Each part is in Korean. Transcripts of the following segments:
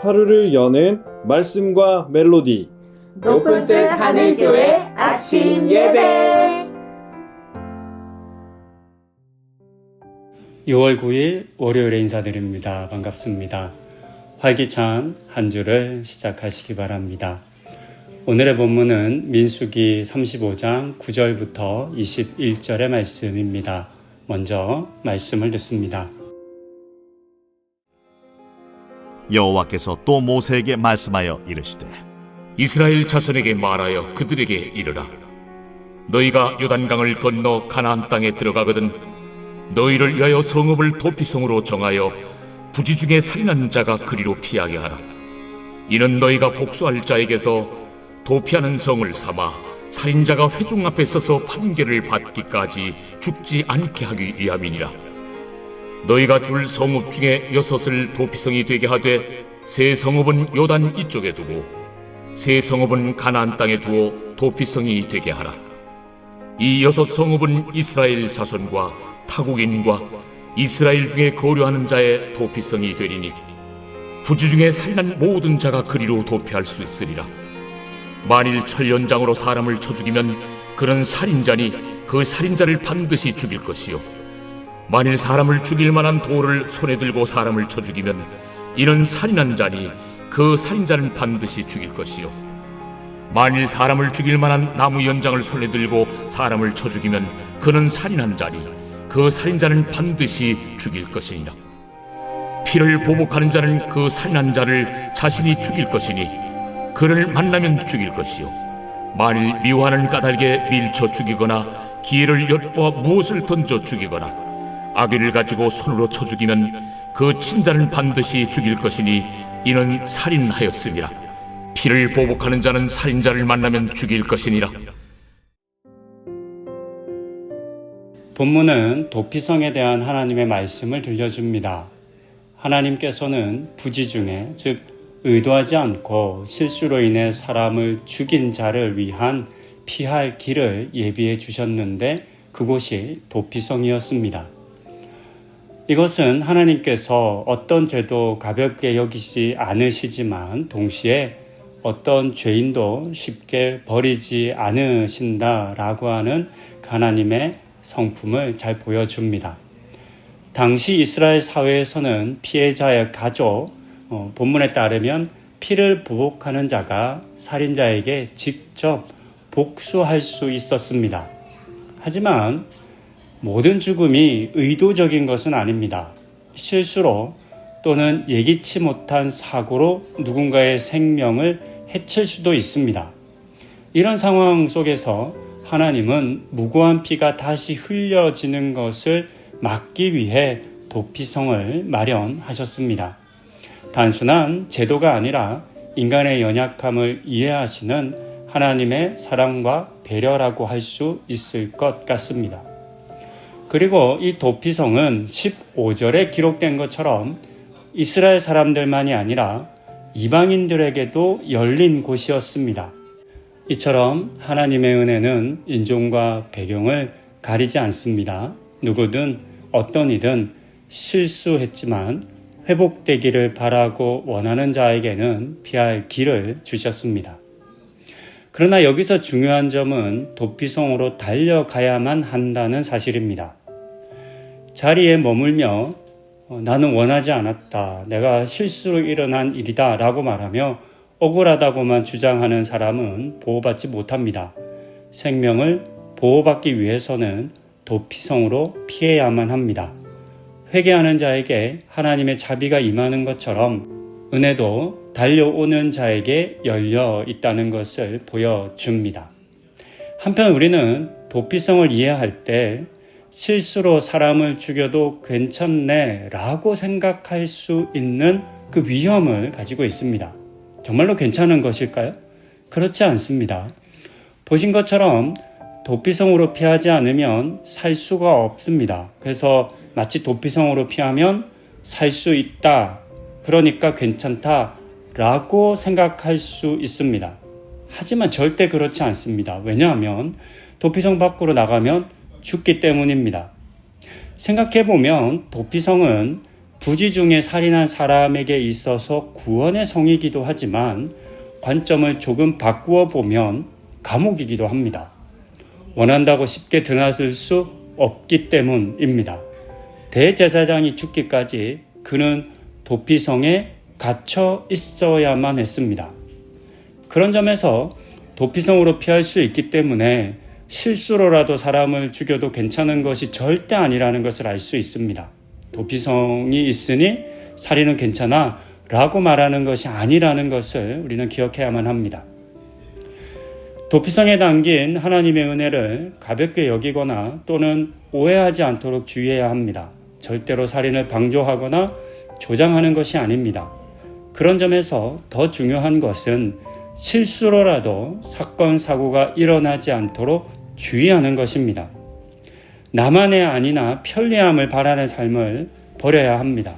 하루를 여는 말씀과 멜로디. 높은 뜻 하늘교회 아침 예배. 6월 9일 월요일에 인사드립니다. 반갑습니다. 활기찬 한 주를 시작하시기 바랍니다. 오늘의 본문은 민수기 35장 9절부터 21절의 말씀입니다. 먼저 말씀을 듣습니다. 여호와께서 또 모세에게 말씀하여 이르시되 이스라엘 자손에게 말하여 그들에게 이르라. 너희가 요단강을 건너 가나안 땅에 들어가거든 너희를 위하여 성읍을 도피성으로 정하여 부지 중에 살인한 자가 그리로 피하게 하라. 이는 너희가 복수할 자에게서 도피하는 성을 삼아 살인자가 회중 앞에 서서 판결을 받기까지 죽지 않게 하기 위함이니라. 너희가 줄 성읍 중에 6을 도피성이 되게 하되 세 성읍은 요단 이쪽에 두고 세 성읍은 가나안 땅에 두어 도피성이 되게 하라. 이 6성읍은 이스라엘 자손과 타국인과 이스라엘 중에 거류하는 자의 도피성이 되리니 부지 중에 살인한 모든 자가 그리로 도피할 수 있으리라. 만일 철연장으로 사람을 쳐 죽이면 그는 살인자니 그 살인자를 반드시 죽일 것이요, 만일 사람을 죽일 만한 돌을 손에 들고 사람을 쳐 죽이면 이는 살인한 자니 그 살인자는 반드시 죽일 것이요, 만일 사람을 죽일 만한 나무 연장을 손에 들고 사람을 쳐 죽이면 그는 살인한 자니 그 살인자는 반드시 죽일 것이니라. 피를 보복하는 자는 그 살인한 자를 자신이 죽일 것이니 그를 만나면 죽일 것이요, 만일 미워하는 까닭에 밀쳐 죽이거나 기회를 엿보아 무엇을 던져 죽이거나 아기를 가지고 손으로 쳐 죽이면 그 친자는 반드시 죽일 것이니 이는 살인하였음이라. 피를 보복하는 자는 살인자를 만나면 죽일 것이니라. 본문은 도피성에 대한 하나님의 말씀을 들려줍니다. 하나님께서는 부지 중에, 즉 의도하지 않고 실수로 인해 사람을 죽인 자를 위한 피할 길을 예비해 주셨는데 그곳이 도피성이었습니다. 이것은 하나님께서 어떤 죄도 가볍게 여기지 않으시지만 동시에 어떤 죄인도 쉽게 버리지 않으신다라고 하는 하나님의 성품을 잘 보여줍니다. 당시 이스라엘 사회에서는 피해자의 가족, 본문에 따르면 피를 보복하는 자가 살인자에게 직접 복수할 수 있었습니다. 하지만 모든 죽음이 의도적인 것은 아닙니다. 실수로 또는 예기치 못한 사고로 누군가의 생명을 해칠 수도 있습니다. 이런 상황 속에서 하나님은 무고한 피가 다시 흘려지는 것을 막기 위해 도피성을 마련하셨습니다. 단순한 제도가 아니라 인간의 연약함을 이해하시는 하나님의 사랑과 배려라고 할 수 있을 것 같습니다. 그리고 이 도피성은 15절에 기록된 것처럼 이스라엘 사람들만이 아니라 이방인들에게도 열린 곳이었습니다. 이처럼 하나님의 은혜는 인종과 배경을 가리지 않습니다. 누구든 어떤 이든 실수했지만 회복되기를 바라고 원하는 자에게는 피할 길을 주셨습니다. 그러나 여기서 중요한 점은 도피성으로 달려가야만 한다는 사실입니다. 자리에 머물며 나는 원하지 않았다, 내가 실수로 일어난 일이다 라고 말하며 억울하다고만 주장하는 사람은 보호받지 못합니다. 생명을 보호받기 위해서는 도피성으로 피해야만 합니다. 회개하는 자에게 하나님의 자비가 임하는 것처럼 은혜도 달려오는 자에게 열려 있다는 것을 보여줍니다. 한편 우리는 도피성을 이해할 때 실수로 사람을 죽여도 괜찮네 라고 생각할 수 있는 그 위험을 가지고 있습니다. 정말로 괜찮은 것일까요? 그렇지 않습니다. 보신 것처럼 도피성으로 피하지 않으면 살 수가 없습니다. 그래서 마치 도피성으로 피하면 살 수 있다, 그러니까 괜찮다 라고 생각할 수 있습니다. 하지만 절대 그렇지 않습니다. 왜냐하면 도피성 밖으로 나가면 죽기 때문입니다. 생각해보면 도피성은 부지 중에 살인한 사람에게 있어서 구원의 성이기도 하지만 관점을 조금 바꾸어 보면 감옥이기도 합니다. 원한다고 쉽게 드나들 수 없기 때문입니다. 대제사장이 죽기까지 그는 도피성에 갇혀 있어야만 했습니다. 그런 점에서 도피성으로 피할 수 있기 때문에 실수로라도 사람을 죽여도 괜찮은 것이 절대 아니라는 것을 알 수 있습니다. 도피성이 있으니 살인은 괜찮아 라고 말하는 것이 아니라는 것을 우리는 기억해야만 합니다. 도피성에 담긴 하나님의 은혜를 가볍게 여기거나 또는 오해하지 않도록 주의해야 합니다. 절대로 살인을 방조하거나 조장하는 것이 아닙니다. 그런 점에서 더 중요한 것은 실수로라도 사건, 사고가 일어나지 않도록 주의하는 것입니다. 나만의 안위나 편리함을 바라는 삶을 버려야 합니다.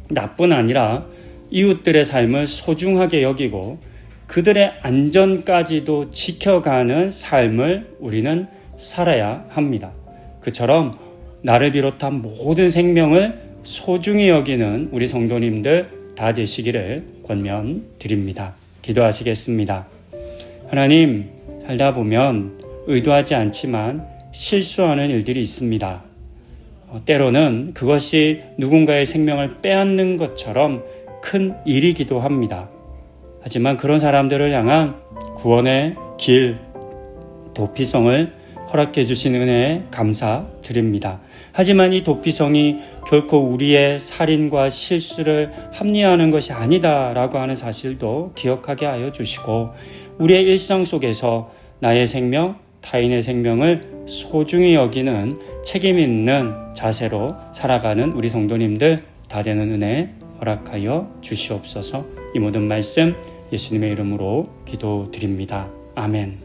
나뿐 아니라 이웃들의 삶을 소중하게 여기고 그들의 안전까지도 지켜가는 삶을 우리는 살아야 합니다. 그처럼 나를 비롯한 모든 생명을 소중히 여기는 우리 성도님들 다 되시기를 권면드립니다. 기도하시겠습니다. 하나님, 살다 보면 의도하지 않지만 실수하는 일들이 있습니다. 때로는 그것이 누군가의 생명을 빼앗는 것처럼 큰 일이기도 합니다. 하지만 그런 사람들을 향한 구원의 길, 도피성을 허락해 주신 은혜에 감사드립니다. 하지만 이 도피성이 결코 우리의 살인과 실수를 합리화하는 것이 아니다라고 하는 사실도 기억하게 하여 주시고 우리의 일상 속에서 나의 생명, 타인의 생명을 소중히 여기는 책임 있는 자세로 살아가는 우리 성도님들 다 되는 은혜 허락하여 주시옵소서. 이 모든 말씀 예수님의 이름으로 기도드립니다. 아멘.